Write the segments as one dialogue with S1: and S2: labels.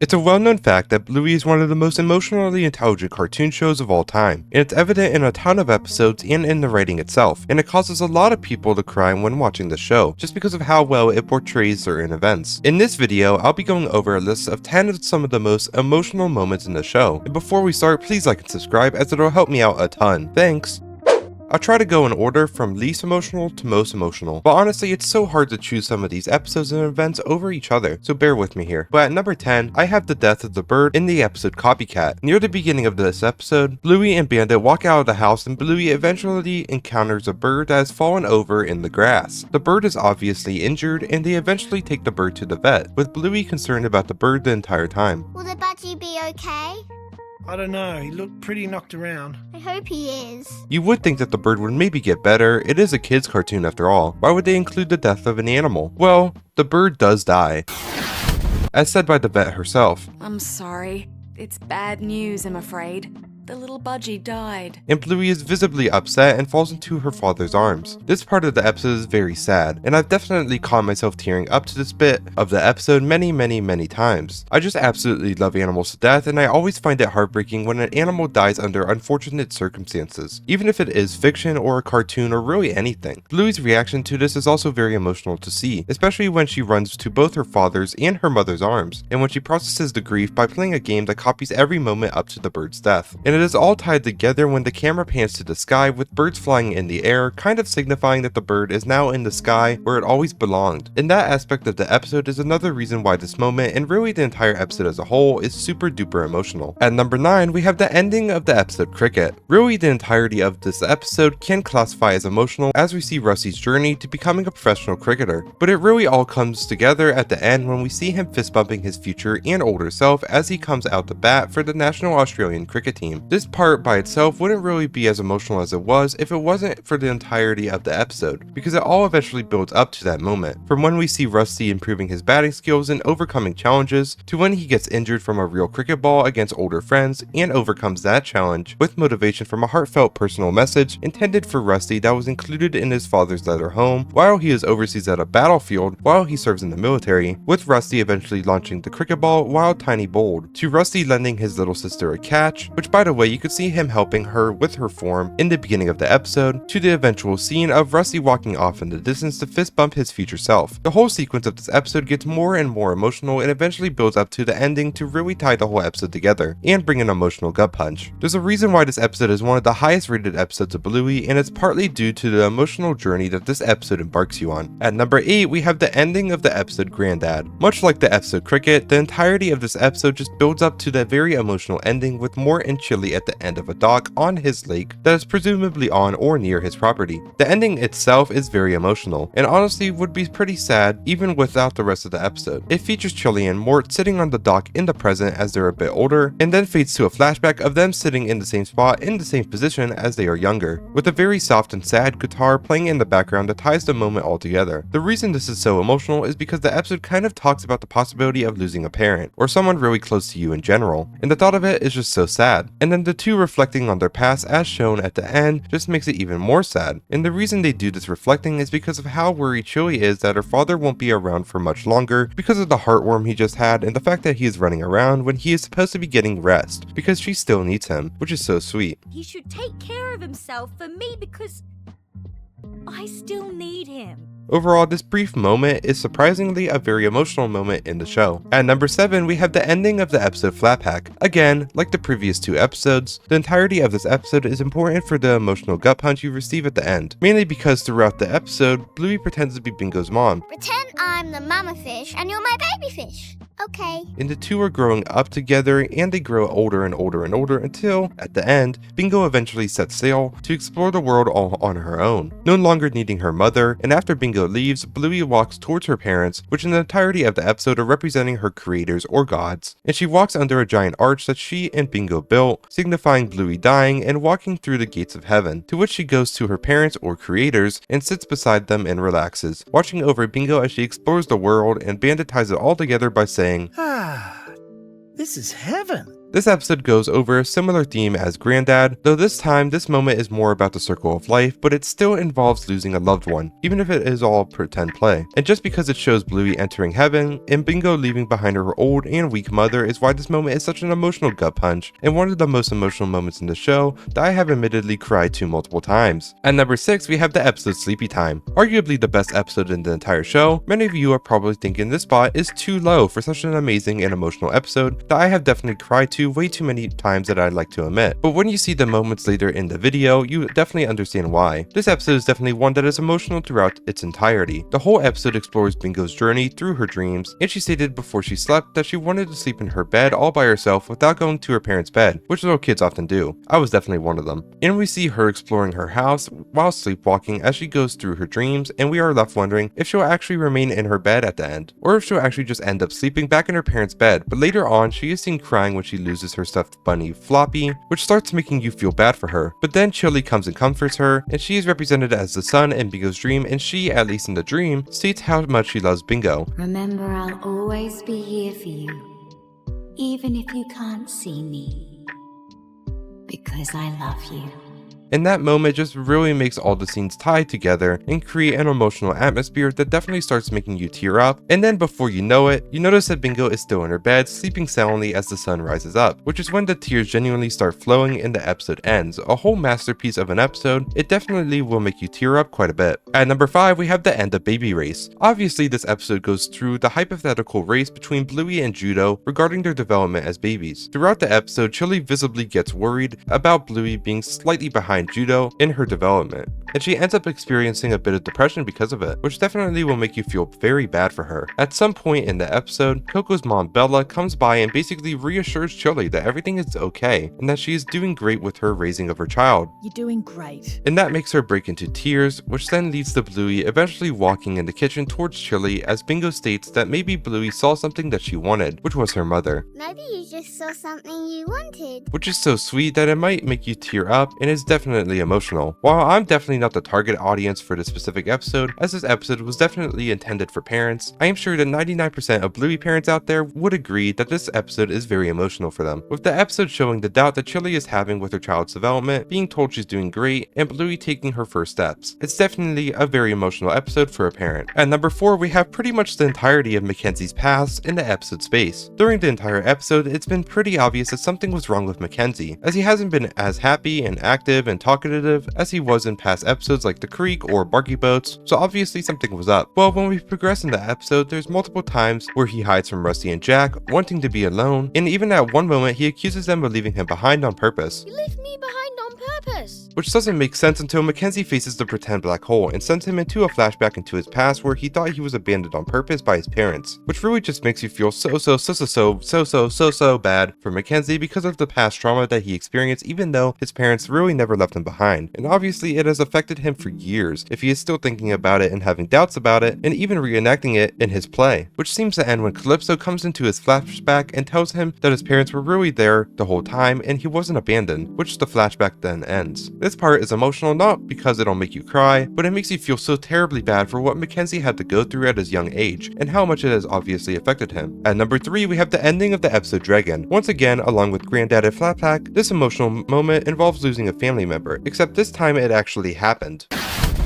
S1: It's a well-known fact that Bluey is one of the most emotionally intelligent cartoon shows of all time, and it's evident in a ton of episodes and in the writing itself, and it causes a lot of people to cry when watching the show, just because of how well it portrays certain events. In this video, I'll be going over a list of 10 of some of the most emotional moments in the show, and before we start, please like and subscribe as it'll help me out a ton. Thanks! I'll try to go in order from least emotional to most emotional, but honestly it's so hard to choose some of these episodes and events over each other, so bear with me here. But at number 10, I have the death of the bird in the episode Copycat. Near the beginning of this episode, Bluey and Bandit walk out of the house and Bluey eventually encounters a bird that has fallen over in the grass. The bird is obviously injured and they eventually take the bird to the vet, with Bluey concerned about the bird the entire time.
S2: Will the budgie be okay?
S3: I don't know, he looked pretty knocked around.
S2: I hope he is.
S1: You would think that the bird would maybe get better, it is a kid's cartoon after all. Why would they include the death of an animal? Well, the bird does die, as said by the vet herself.
S4: I'm sorry. It's bad news, I'm afraid. The little budgie died.
S1: And Bluey is visibly upset and falls into her father's arms. This part of the episode is very sad, and I've definitely caught myself tearing up to this bit of the episode many times. I just absolutely love animals to death, and I always find it heartbreaking when an animal dies under unfortunate circumstances, even if it is fiction or a cartoon or really anything. Bluey's reaction to this is also very emotional to see, especially when she runs to both her father's and her mother's arms, and when she processes the grief by playing a game that copies every moment up to the bird's death. And it is all tied together when the camera pans to the sky with birds flying in the air, kind of signifying that the bird is now in the sky where it always belonged. And that aspect of the episode is another reason why this moment, and really the entire episode as a whole, is super duper emotional. At number 9, we have the ending of the episode Cricket. Really the entirety of this episode can classify as emotional as we see Rusty's journey to becoming a professional cricketer, but it really all comes together at the end when we see him fist bumping his future and older self as he comes out to bat for the National Australian Cricket team. This part by itself wouldn't really be as emotional as it was if it wasn't for the entirety of the episode, because it all eventually builds up to that moment. From when we see Rusty improving his batting skills and overcoming challenges, to when he gets injured from a real cricket ball against older friends and overcomes that challenge with motivation from a heartfelt personal message intended for Rusty that was included in his father's letter home while he is overseas at a battlefield while he serves in the military, with Rusty eventually launching the cricket ball while Tiny bowled, to Rusty lending his little sister a catch, which by the way you could see him helping her with her form in the beginning of the episode, to the eventual scene of Rusty walking off in the distance to fist bump his future self. The whole sequence of this episode gets more and more emotional and eventually builds up to the ending to really tie the whole episode together and bring an emotional gut punch. There's a reason why this episode is one of the highest rated episodes of Bluey, and it's partly due to the emotional journey that this episode embarks you on. At number 8, we have the ending of the episode Granddad. Much like the episode Cricket, the entirety of this episode just builds up to that very emotional ending with Mort and Chilli at the end of a dock on his lake that is presumably on or near his property. The ending itself is very emotional, and honestly would be pretty sad even without the rest of the episode. It features Chilli and Mort sitting on the dock in the present as they're a bit older, and then fades to a flashback of them sitting in the same spot in the same position as they are younger, with a very soft and sad guitar playing in the background that ties the moment all together. The reason this is so emotional is because the episode kind of talks about the possibility of losing a parent, or someone really close to you in general, and the thought of it is just so sad. And then the two reflecting on their past as shown at the end just makes it even more sad. And the reason they do this reflecting is because of how worried Chilli is that her father won't be around for much longer because of the heartworm he just had and the fact that he is running around when he is supposed to be getting rest, because she still needs him, which is so sweet.
S5: He should take care of himself for me because I still need him.
S1: Overall, this brief moment is surprisingly a very emotional moment in the show. At number 7, we have the ending of the episode Flat Pack. Again, like the previous two episodes, the entirety of this episode is important for the emotional gut punch you receive at the end, mainly because throughout the episode, Bluey pretends to be Bingo's mom.
S2: Pretend I'm the mama fish and you're my baby fish. Okay.
S1: And the two are growing up together, and they grow older and older and older until, at the end, Bingo eventually sets sail to explore the world all on her own, no longer needing her mother, and after Bingo leaves, Bluey walks towards her parents, which in the entirety of the episode are representing her creators or gods, and she walks under a giant arch that she and Bingo built, signifying Bluey dying and walking through the gates of heaven, to which she goes to her parents or creators and sits beside them and relaxes, watching over Bingo as she explores the world, and Bandit ties it all together by saying,
S3: Ah, this is heaven.
S1: This episode goes over a similar theme as Granddad, though this time this moment is more about the circle of life, but it still involves losing a loved one, even if it is all pretend play. And just because it shows Bluey entering heaven and Bingo leaving behind her old and weak mother is why this moment is such an emotional gut punch, and one of the most emotional moments in the show that I have admittedly cried to multiple times. At number 6, we have the episode Sleepy Time. Arguably the best episode in the entire show, many of you are probably thinking this spot is too low for such an amazing and emotional episode that I have definitely cried to way too many times that I'd like to admit. But when you see the moments later in the video, you definitely understand why. This episode is definitely one that is emotional throughout its entirety. The whole episode explores Bingo's journey through her dreams, and she stated before she slept that she wanted to sleep in her bed all by herself without going to her parents' bed, which little kids often do. I was definitely one of them. And we see her exploring her house while sleepwalking as she goes through her dreams, and we are left wondering if she'll actually remain in her bed at the end, or if she'll actually just end up sleeping back in her parents' bed. But later on, she is seen crying when she loses her stuffed bunny Floppy, which starts making you feel bad for her. But then Chilli comes and comforts her, and she is represented as the sun in Bingo's dream, and she, at least in the dream, states how much she loves Bingo.
S6: Remember, I'll always be here for you, even if you can't see me, because I love you.
S1: And that moment just really makes all the scenes tie together and create an emotional atmosphere that definitely starts making you tear up. And then before you know it, you notice that Bingo is still in her bed, sleeping soundly as the sun rises up, which is when the tears genuinely start flowing and the episode ends. A whole masterpiece of an episode. It definitely will make you tear up quite a bit. At number 5, we have the end of Baby Race. Obviously, this episode goes through the hypothetical race between Bluey and Judo regarding their development as babies. Throughout the episode, Chilli visibly gets worried about Bluey being slightly behind Judo in her development, and she ends up experiencing a bit of depression because of it, which definitely will make you feel very bad for her. At some point in the episode, Coco's mom Bella comes by and basically reassures Chilli that everything is okay and that she is doing great with her raising of her child.
S7: You're doing great.
S1: And that makes her break into tears, which then leads to Bluey eventually walking in the kitchen towards Chilli as Bingo states that maybe Bluey saw something that she wanted, which was her mother.
S2: Maybe you just saw something you wanted.
S1: Which is so sweet that it might make you tear up and is definitely emotional. While I'm definitely not the target audience for this specific episode, as this episode was definitely intended for parents, I am sure that 99% of Bluey parents out there would agree that this episode is very emotional for them, with the episode showing the doubt that Chilli is having with her child's development, being told she's doing great, and Bluey taking her first steps. It's definitely a very emotional episode for a parent. At number 4, we have pretty much the entirety of Mackenzie's past in the episode Space. During the entire episode, it's been pretty obvious that something was wrong with Mackenzie, as he hasn't been as happy and active and talkative as he was in past episodes like The Creek or Barky Boats, so obviously something was up. Well, when we progress in the episode, there's multiple times where he hides from Rusty and Jack, wanting to be alone, and even at one moment he accuses them of leaving him behind on purpose.
S2: You left me behind on purpose.
S1: Which doesn't make sense until Mackenzie faces the pretend black hole and sends him into a flashback into his past where he thought he was abandoned on purpose by his parents, which really just makes you feel so bad for Mackenzie because of the past trauma that he experienced, even though his parents really never left him behind. And obviously it has affected him for years if he is still thinking about it and having doubts about it, and even reenacting it in his play, which seems to end when Calypso comes into his flashback and tells him that his parents were really there the whole time and he wasn't abandoned, which the flashback then ends. This part is emotional not because it'll make you cry, but it makes you feel so terribly bad for what Mackenzie had to go through at his young age and how much it has obviously affected him. At number 3, we have the ending of the episode Dragon. Once again, along with Granddad and Flatpack, this emotional moment involves losing a family member, except this time it actually happened.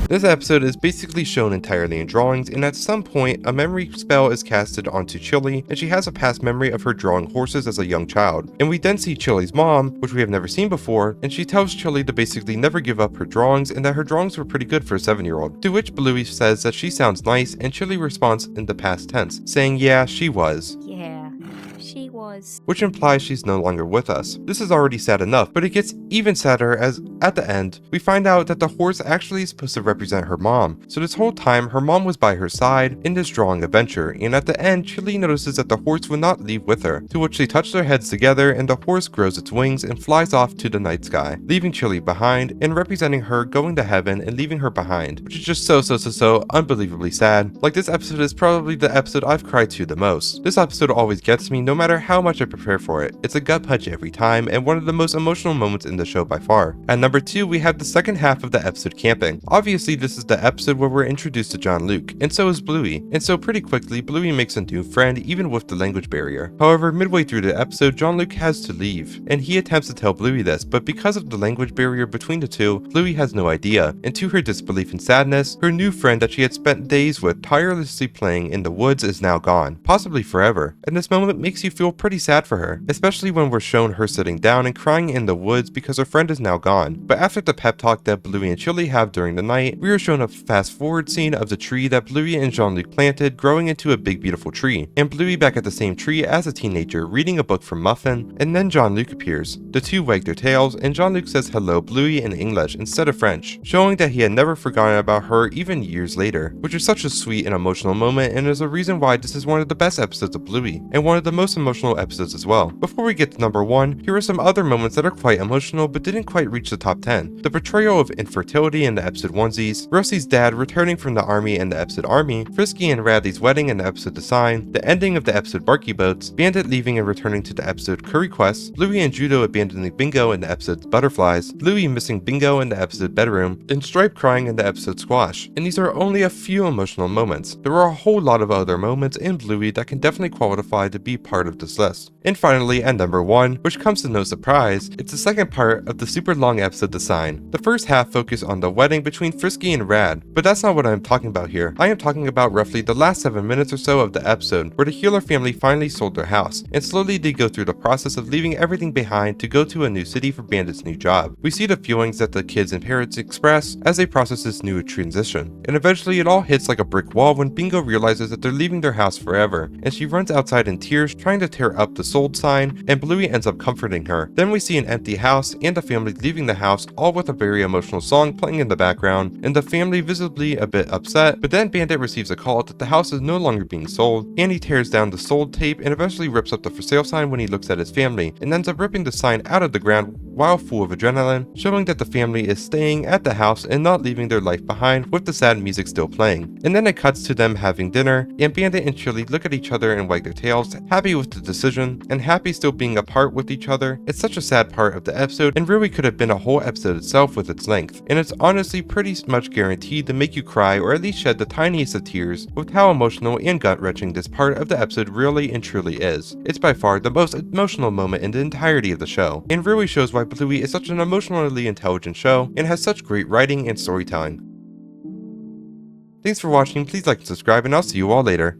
S1: This episode is basically shown entirely in drawings, and at some point, a memory spell is casted onto Chilli, and she has a past memory of her drawing horses as a young child. And we then see Chilli's mom, which we have never seen before, and she tells Chilli to basically never give up her drawings and that her drawings were pretty good for a 7-year-old. To which Bluey says that she sounds nice, and Chilli responds in the past tense, saying yeah, she was.
S5: Yeah, she was.
S1: Which implies she's no longer with us. This is already sad enough, but it gets even sadder as, at the end, we find out that the horse actually is supposed to represent her mom. So this whole time, her mom was by her side in this drawing adventure, and at the end, Chilli notices that the horse would not leave with her, to which they touch their heads together and the horse grows its wings and flies off to the night sky, leaving Chilli behind and representing her going to heaven and leaving her behind, which is just so unbelievably sad. Like, this episode is probably the episode I've cried to the most. This episode always gets me no matter how how much I prepare for it. It's a gut punch every time, and one of the most emotional moments in the show by far. At number 2, we have the second half of the episode camping. Obviously, this is the episode where we're introduced to John Luke, and so is Bluey, and so pretty quickly, Bluey makes a new friend even with the language barrier. However, midway through the episode, John Luke has to leave, and he attempts to tell Bluey this, but because of the language barrier between the two, Bluey has no idea, and to her disbelief and sadness, her new friend that she had spent days with tirelessly playing in the woods is now gone, possibly forever, and this moment makes you feel pretty sad for her, especially when we're shown her sitting down and crying in the woods because her friend is now gone. But after the pep talk that Bluey and Chilli have during the night, we are shown a fast forward scene of the tree that Bluey and Jean-Luc planted growing into a big beautiful tree, and Bluey back at the same tree as a teenager reading a book from Muffin, and then Jean-Luc appears. The two wag their tails, and Jean-Luc says hello Bluey in English instead of French, showing that he had never forgotten about her even years later, which is such a sweet and emotional moment and is a reason why this is one of the best episodes of Bluey, and one of the most emotional episodes as well. Before we get to number 1, here are some other moments that are quite emotional but didn't quite reach the top 10. The portrayal of infertility in the episode Onesies, Rosie's dad returning from the army in the episode Army, Frisky and Radley's wedding in the episode The Sign, the ending of the episode Barky Boats, Bandit leaving and returning to the episode Curry Quest, Bluey and Judo abandoning Bingo in the episode Butterflies, Bluey missing Bingo in the episode Bedroom, and Stripe crying in the episode Squash. And these are only a few emotional moments. There are a whole lot of other moments in Bluey that can definitely qualify to be part of this list. And finally, at number 1, which comes to no surprise, it's the second part of the super long episode The Sign. The first half focused on the wedding between Frisky and Rad, but that's not what I'm talking about here. I am talking about roughly the last 7 minutes or so of the episode where the Healer family finally sold their house, and slowly they go through the process of leaving everything behind to go to a new city for Bandit's new job. We see the feelings that the kids and parents express as they process this new transition, and eventually it all hits like a brick wall when Bingo realizes that they're leaving their house forever, and she runs outside in tears trying to tear up the sold sign, and Bluey ends up comforting her. Then we see an empty house and the family leaving the house, all with a very emotional song playing in the background, and the family visibly a bit upset, but then Bandit receives a call that the house is no longer being sold, and he tears down the sold tape and eventually rips up the for sale sign when he looks at his family, and ends up ripping the sign out of the ground while full of adrenaline, showing that the family is staying at the house and not leaving their life behind with the sad music still playing. And then it cuts to them having dinner, and Bandit and Chilli look at each other and wag their tails, happy with the decision, and happy still being apart with each other. It's such a sad part of the episode, and really could have been a whole episode itself with its length, and it's honestly pretty much guaranteed to make you cry or at least shed the tiniest of tears with how emotional and gut-wrenching this part of the episode really and truly is. It's by far the most emotional moment in the entirety of the show, and really shows why Bluey is such an emotionally intelligent show and has such great writing and storytelling. Thanks for watching, please like and subscribe, and I'll see you all later.